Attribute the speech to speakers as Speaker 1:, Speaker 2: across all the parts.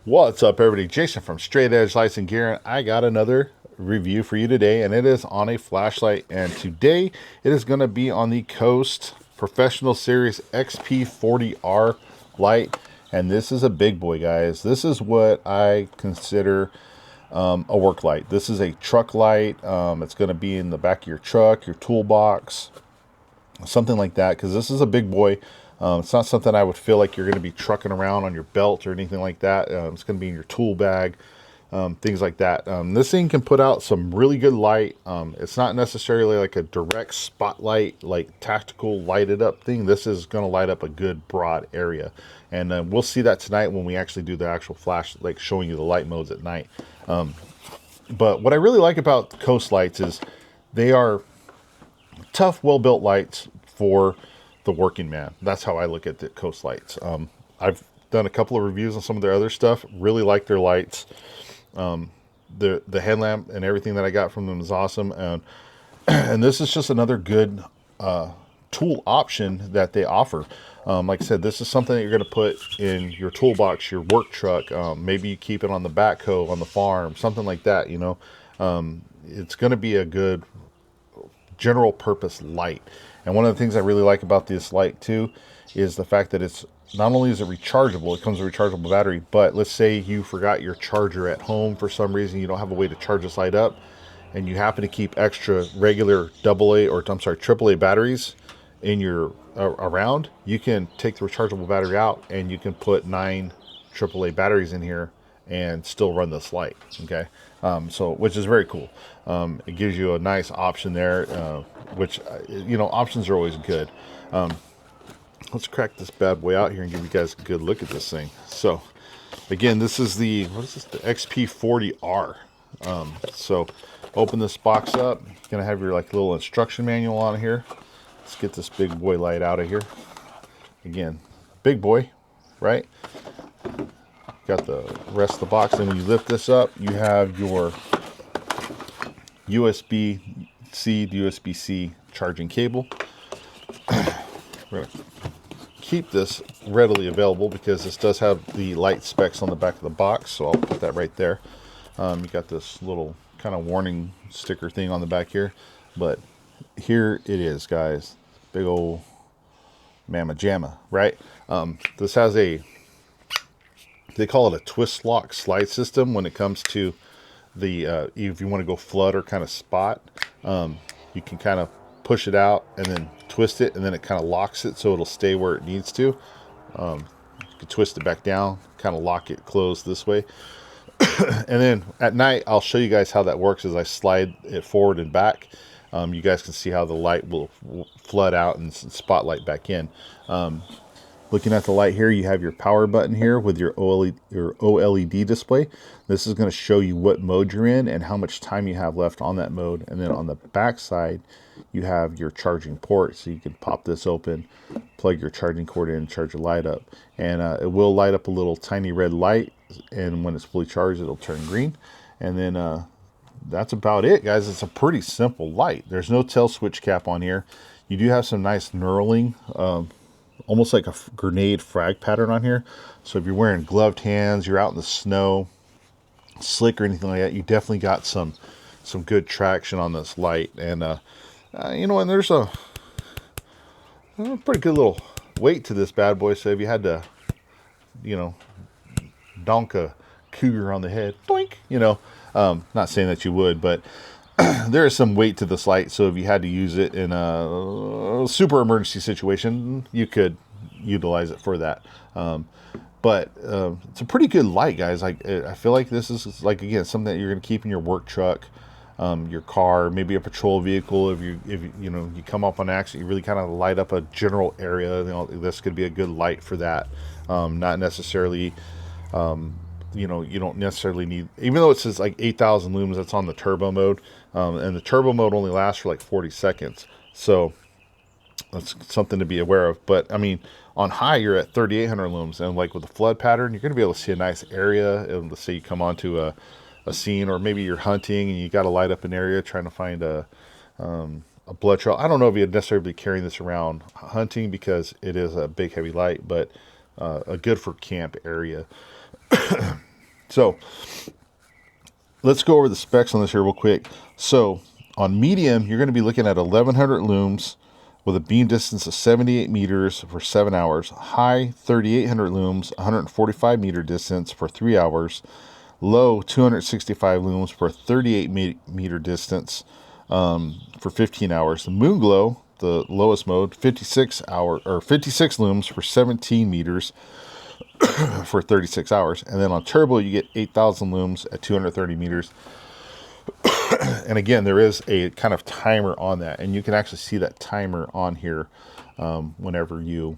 Speaker 1: What's up, everybody? Jason from Straight Edge Lights and Gear, and I got another review for you today, and it is on a flashlight. And today it is going to be on the Coast Professional Series XP40R light, and this is a big boy, guys. This is what I consider a work light. This is a truck light. It's going to be in the back of your truck, your toolbox, something like that, because this is a big boy. It's not something I would feel like you're going to be trucking around on your belt or anything like that. It's going to be in your tool bag, things like that. This thing can put out some really good light. It's not necessarily like a direct spotlight, like tactical lighted up thing. This is going to light up a good broad area. And we'll see that tonight when we actually do the actual flash, like showing you the light modes at night. But what I really like about Coast lights is they are tough, well-built lights for the working man. That's how I look at the Coast lights. I've done a couple of reviews on some of their other stuff. Really like their lights. The headlamp and everything that I got from them is awesome. And this is just another good tool option that they offer. Like I said, this is something that you're going to put in your toolbox, your work truck. Maybe you keep it on the backhoe on the farm, something like that. It's going to be a good general purpose light. And one of the things I really like about this light too is the fact that it's not only is it rechargeable, it comes with a rechargeable battery, but let's say you forgot your charger at home for some reason, you don't have a way to charge this light up, and you happen to keep extra regular AAA batteries in your around, you can take the rechargeable battery out and you can put 9 AAA batteries in here and still run this light. Okay, so which is very cool. It gives you a nice option there, which options are always good. Let's crack this bad boy out here and give you guys a good look at this thing. So again, this is the the XP40R. So open this box up. You're gonna have your like little instruction manual on here. Let's get this big boy light out of here. Again, big boy, right? Got the rest of the box, and when you lift this up, you have your USB-C to USB-C charging cable. We're gonna keep this readily available because this does have the light specs on the back of the box, so I'll put that right there. You got this little kind of warning sticker thing on the back here, but here it is, guys. Big old mamma jamma, right? This has they call it a twist lock slide system when it comes to the if you want to go flood or kind of spot, you can kind of push it out and then twist it, and then it kind of locks it so it'll stay where it needs to. You can twist it back down, kind of lock it closed this way. And then at night I'll show you guys how that works as I slide it forward and back. You guys can see how the light will flood out and spotlight back in. Looking at the light here, you have your power button here with your OLED display. This is going to show you what mode you're in and how much time you have left on that mode. And then on the back side, you have your charging port. So you can pop this open, plug your charging cord in, and charge your light up. And it will light up a little tiny red light. And when it's fully charged, it'll turn green. And then that's about it, guys. It's a pretty simple light. There's no tail switch cap on here. You do have some nice knurling, almost like a grenade frag pattern on here. So if you're wearing gloved hands, you're out in the snow, slick or anything like that, you definitely got some good traction on this light. And and there's a pretty good little weight to this bad boy. So if you had to, donk a cougar on the head, doink, not saying that you would, but there is some weight to this light, so if you had to use it in a super emergency situation, you could utilize it for that. But it's a pretty good light, guys. I feel like this is like, again, something that you're going to keep in your work truck, your car, maybe a patrol vehicle. If you come up on an accident, you really kind of light up a general area. This could be a good light for that. Not necessarily. You don't necessarily need, even though it says like 8,000 lumens, that's on the turbo mode, and the turbo mode only lasts for like 40 seconds, so that's something to be aware of. But I mean, on high you're at 3,800 lumens, and like with the flood pattern, you're going to be able to see a nice area. And let's say you come onto a scene, or maybe you're hunting and you got to light up an area trying to find a blood trail. I don't know if you'd necessarily be carrying this around hunting because it is a big heavy light, but a good for camp area. So let's go over the specs on this here real quick. So on medium, you're going to be looking at 1100 looms with a beam distance of 78 meters for 7 hours. High, 3800 looms, 145 meter distance for 3 hours. Low, 265 looms for 38 meter distance for 15 hours. The moon glow, the lowest mode, 56 looms for 17 meters for 36 hours. And then on turbo, you get 8,000 looms at 230 meters. And again, there is a kind of timer on that, and you can actually see that timer on here whenever you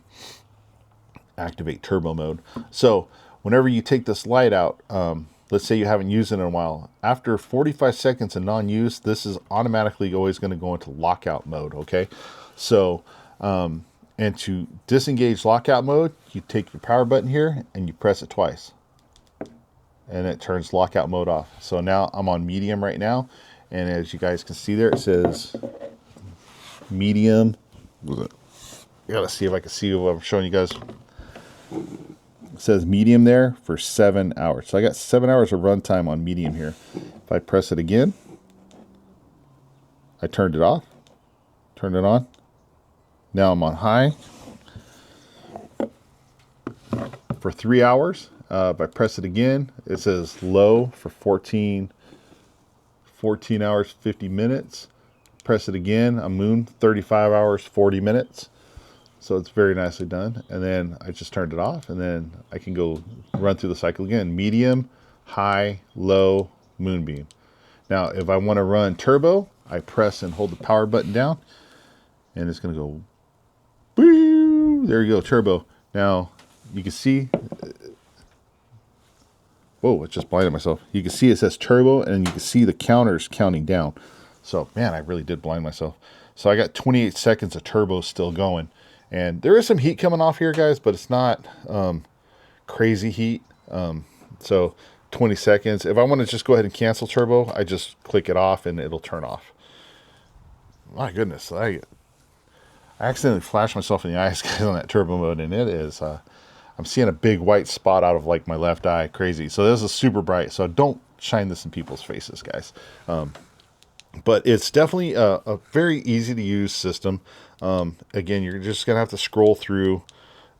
Speaker 1: activate turbo mode. So whenever you take this light out, let's say you haven't used it in a while, after 45 seconds of non-use, this is automatically always going to go into lockout mode. Okay, so and to disengage lockout mode, you take your power button here and you press it twice, and it turns lockout mode off. So now I'm on medium right now, and as you guys can see there, it says medium. I gotta see if I can see what I'm showing you guys. It says medium there for 7 hours. So I got 7 hours of runtime on medium here. If I press it again, I turned it off, turned it on. Now I'm on high for 3 hours. If I press it again, it says low for 14 hours, 50 minutes. Press it again, I'm moon, 35 hours, 40 minutes. So it's very nicely done. And then I just turned it off, and then I can go run through the cycle again. Medium, high, low, moonbeam. Now, if I want to run turbo, I press and hold the power button down, and it's going to go, boo! There you go, turbo. Now, you can see, whoa, it just blinded myself. You can see it says turbo, and you can see the counters counting down. So, man, I really did blind myself. So I got 28 seconds of turbo still going. And there is some heat coming off here, guys, but it's not crazy heat. So 20 seconds. If I want to just go ahead and cancel turbo, I just click it off and it'll turn off. My goodness, I accidentally flashed myself in the eyes, guys, on that turbo mode, and it is, I'm seeing a big white spot out of like my left eye. Crazy. So this is super bright. So don't shine this in people's faces, guys. But it's definitely a very easy to use system. Again, you're just going to have to scroll through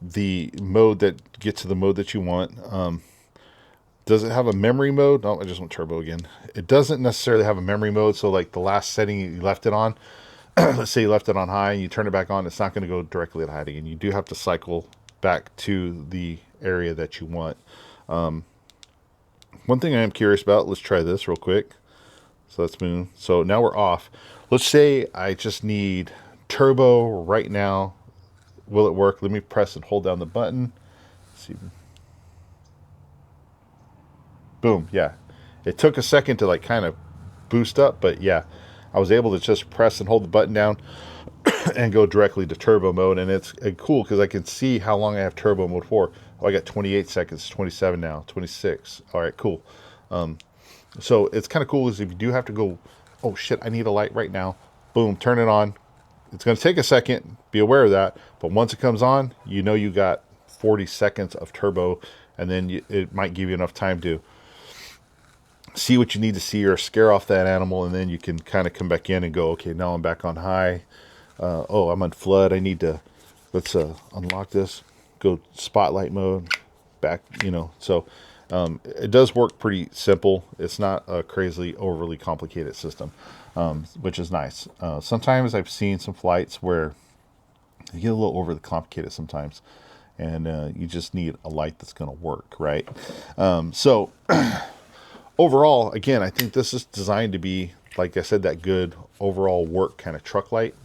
Speaker 1: the mode that gets to the mode that you want. Does it have a memory mode? No, I just went turbo again. It doesn't necessarily have a memory mode. So like the last setting you left it on, let's say you left it on high and you turn it back on, it's not going to go directly to high again. You do have to cycle back to the area that you want. One thing I am curious about, let's try this real quick. So that's moon. So now we're off. Let's say I just need turbo right now. Will it work? Let me press and hold down the button. Let's see. Boom. Yeah. It took a second to like kind of boost up, but yeah, I was able to just press and hold the button down and go directly to turbo mode. And it's cool because I can see how long I have turbo mode for. Oh, I got 28 seconds, 27 now, 26. All right, cool. So it's kind of cool is if you do have to go, oh shit, I need a light right now. Boom, turn it on. It's going to take a second. Be aware of that. But once it comes on, you know you got 40 seconds of turbo, and then it might give you enough time to see what you need to see or scare off that animal, and then you can kind of come back in and go, okay, now I'm back on high. Oh, I'm on flood. I need to, let's unlock this. Go spotlight mode. Back, so... it does work pretty simple. It's not a crazily overly complicated system, which is nice. Sometimes I've seen some flights where you get a little overly complicated sometimes, and you just need a light that's going to work, right? So overall, again, I think this is designed to be, like I said, that good overall work kind of truck light.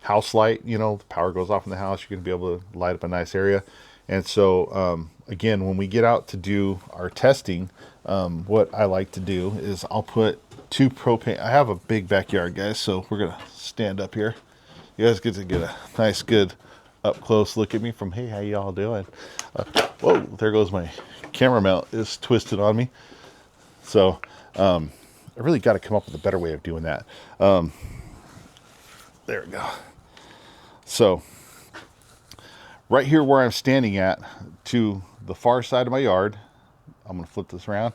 Speaker 1: House light, the power goes off in the house, you're going to be able to light up a nice area. And so, again, when we get out to do our testing, what I like to do is I'll put 2 propane. I have a big backyard, guys, so we're going to stand up here. You guys get to get a nice, good up close look at me from, hey, how y'all doing? Whoa, there goes my camera mount is twisted on me. So I really got to come up with a better way of doing that. There we go. So right here where I'm standing at, to the far side of my yard, I'm going to flip this around.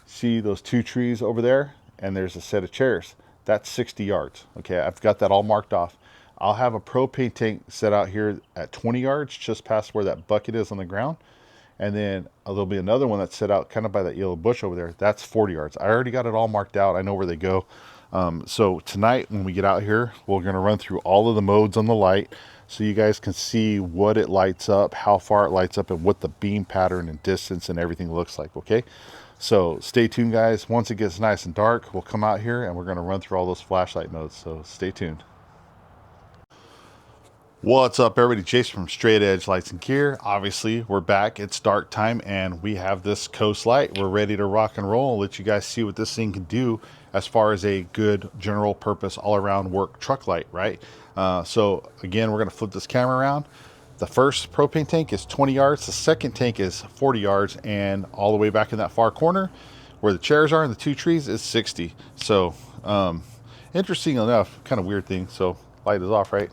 Speaker 1: See those 2 trees over there, and there's a set of chairs. That's 60 yards. Okay, I've got that all marked off. I'll have a propane tank set out here at 20 yards, just past where that bucket is on the ground. And then there'll be another one that's set out kind of by that yellow bush over there. That's 40 yards. I already got it all marked out. I know where they go. So tonight when we get out here, we're going to run through all of the modes on the light so you guys can see what it lights up, how far it lights up, and what the beam pattern and distance and everything looks like, okay? So stay tuned, guys. Once it gets nice and dark, we'll come out here and we're going to run through all those flashlight modes. So stay tuned. What's up, everybody? Jason from Straight Edge Lights and Gear. Obviously, we're back. It's dark time, and we have this Coast Light. We're ready to rock and roll. I'll let you guys see what this thing can do as far as a good general purpose all-around work truck light, right? So again, we're going to flip this camera around. The first propane tank is 20 yards. The second tank is 40 yards, and all the way back in that far corner where the chairs are and the 2 trees is 60. So interesting enough, kind of weird thing. So light is off, right?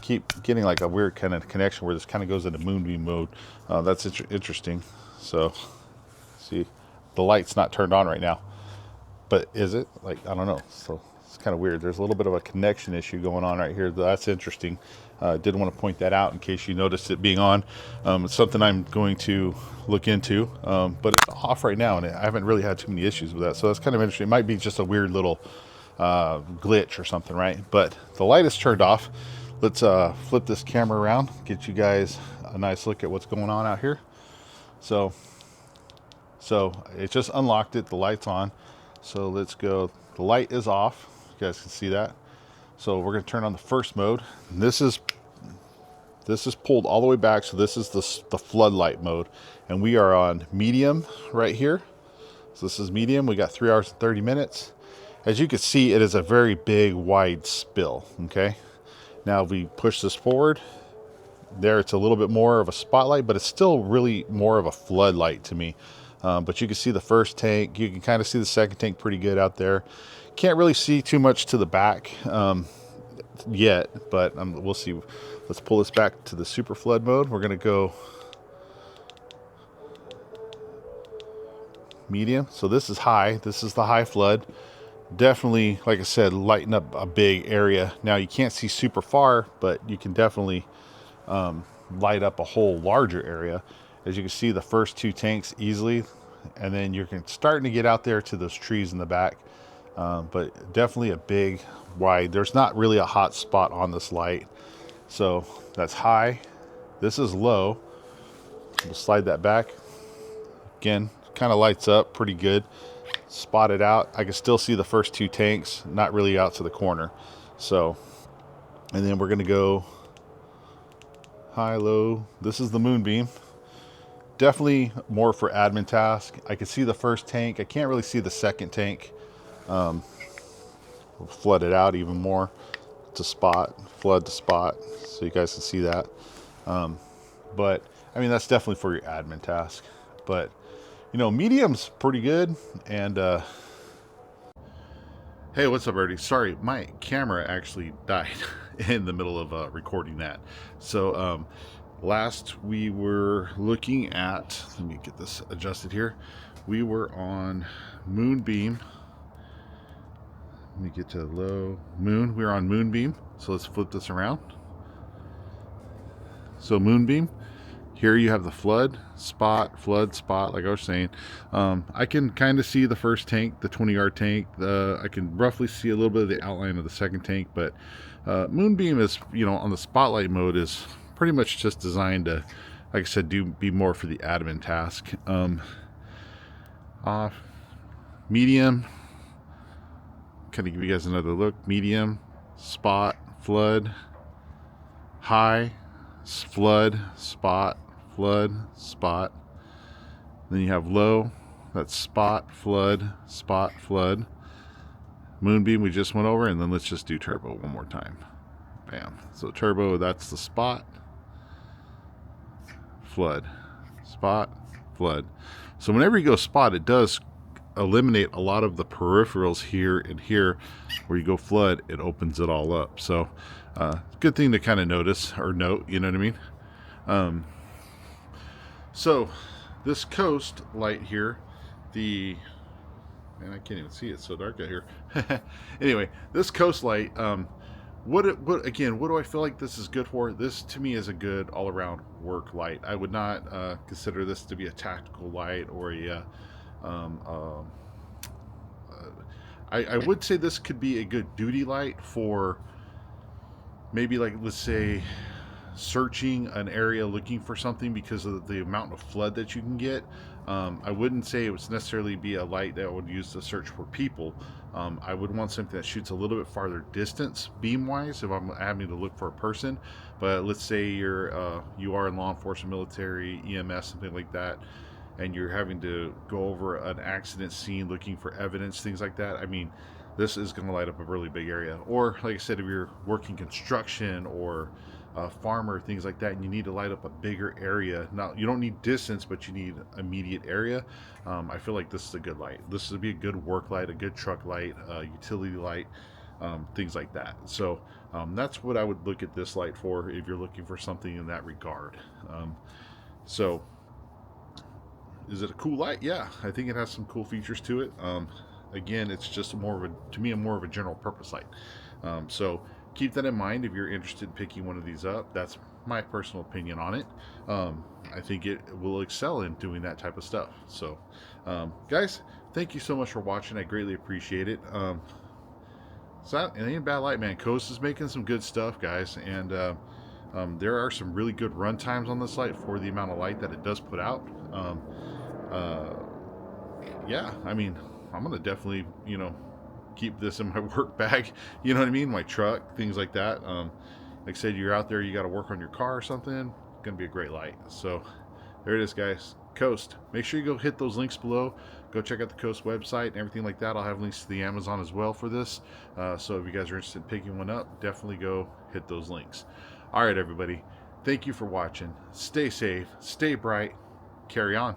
Speaker 1: Keep getting like a weird kind of connection where this kind of goes into moonbeam mode. That's interesting. So see, the light's not turned on right now, but is it? Like, I don't know. So it's kind of weird. There's a little bit of a connection issue going on right here. That's interesting. Did want to point that out in case you noticed it being on. It's something I'm going to look into, but it's off right now, and I haven't really had too many issues with that. So that's kind of interesting. It might be just a weird little glitch or something, right? But the light is turned off. Let's flip this camera around, get you guys a nice look at what's going on out here. So it just unlocked it. The light's on. So let's go. The light is off. You guys can see that. So we're going to turn on the first mode. And this is pulled all the way back. So this is the floodlight mode, and we are on medium right here. So this is medium. We got 3 hours and 30 minutes. As you can see, it is a very big, wide spill. Okay. Now, if we push this forward, there it's a little bit more of a spotlight, but it's still really more of a floodlight to me. But you can see the first tank. You can kind of see the second tank pretty good out there. Can't really see too much to the back yet, but we'll see. Let's pull this back to the super flood mode. We're going to go medium. So this is high. This is the high flood. Definitely, like I said, lighten up a big area. Now you can't see super far, but you can definitely light up a whole larger area. As you can see, the first 2 tanks easily, and then you're starting to get out there to those trees in the back. But definitely a big, wide. There's not really a hot spot on this light. So that's high. This is low. We'll slide that back. Again, kind of lights up pretty good. Spot it out. I can still see the first 2 tanks, not really out to the corner. So, and then we're going to go high, low. This is the moonbeam. Definitely more for admin task. I can see the first tank. I can't really see the second tank. We'll flood it out even more to spot, flood to spot, so you guys can see that. But I mean, that's definitely for your admin task. But you know, medium's pretty good. And hey, what's up, everybody? Sorry, my camera actually died in the middle of recording that. So last we were looking at, let me get this adjusted here. We were on moonbeam. Let me get to low moon. We're on moonbeam. So let's flip this around. So moonbeam. Here you have the flood spot, like I was saying. I can kind of see the first tank, the 20-yard tank. I can roughly see a little bit of the outline of the second tank, but moonbeam is, you know, on the spotlight mode is pretty much just designed to, like I said, be more for the admin task. Off, medium. Kind of give you guys another look. Medium, spot, flood, high, flood, spot, flood, spot. Then you have low, that's spot, flood, moonbeam we just went over, and then let's just do turbo one more time. Bam. So turbo, that's the spot, flood, spot, flood. So whenever you go spot, it does eliminate a lot of the peripherals here and here. Where you go flood, it opens it all up. So good thing to kind of notice or note, you know what I mean? So this Coast light here, the man, I can't even see, it's so dark out here. Anyway, this Coast light, what again? What do I feel like this is good for? This to me is a good all-around work light. I would not consider this to be a tactical light or a. Um, um, I would say this could be a good duty light for maybe, like, let's say searching an area looking for something because of the amount of flood that you can get. I wouldn't say it would necessarily be a light that I would use to search for people. I would want something that shoots a little bit farther distance beam wise if I'm having to look for a person. But let's say you are in law enforcement, military, EMS, something like that, and you're having to go over an accident scene looking for evidence, things like that. I mean, this is going to light up a really big area. Or, like I said, if you're working construction or a farmer, things like that, and you need to light up a bigger area. Now, you don't need distance, but you need immediate area. I feel like this is a good light. This would be a good work light, a good truck light, utility light, things like that. So that's what I would look at this light for if you're looking for something in that regard. So is it a cool light? Yeah, I think it has some cool features to it. Again, it's just more of a, to me, more of a general purpose light. So keep that in mind if you're interested in picking one of these up. That's my personal opinion on it. I think it will excel in doing that type of stuff. So, guys, thank you so much for watching. I greatly appreciate it. It ain't a bad light, man. Coast is making some good stuff, guys, and there are some really good run times on this light for the amount of light that it does put out. Yeah, I mean, I'm gonna definitely, keep this in my work bag. You know what I mean? My truck, things like that. Like I said, you're out there, you got to work on your car or something. Gonna be a great light. So there it is, guys. Coast. Make sure you go hit those links below. Go check out the Coast website and everything like that. I'll have links to the Amazon as well for this. So if you guys are interested in picking one up, definitely go hit those links. All right, everybody. Thank you for watching. Stay safe. Stay bright. Carry on.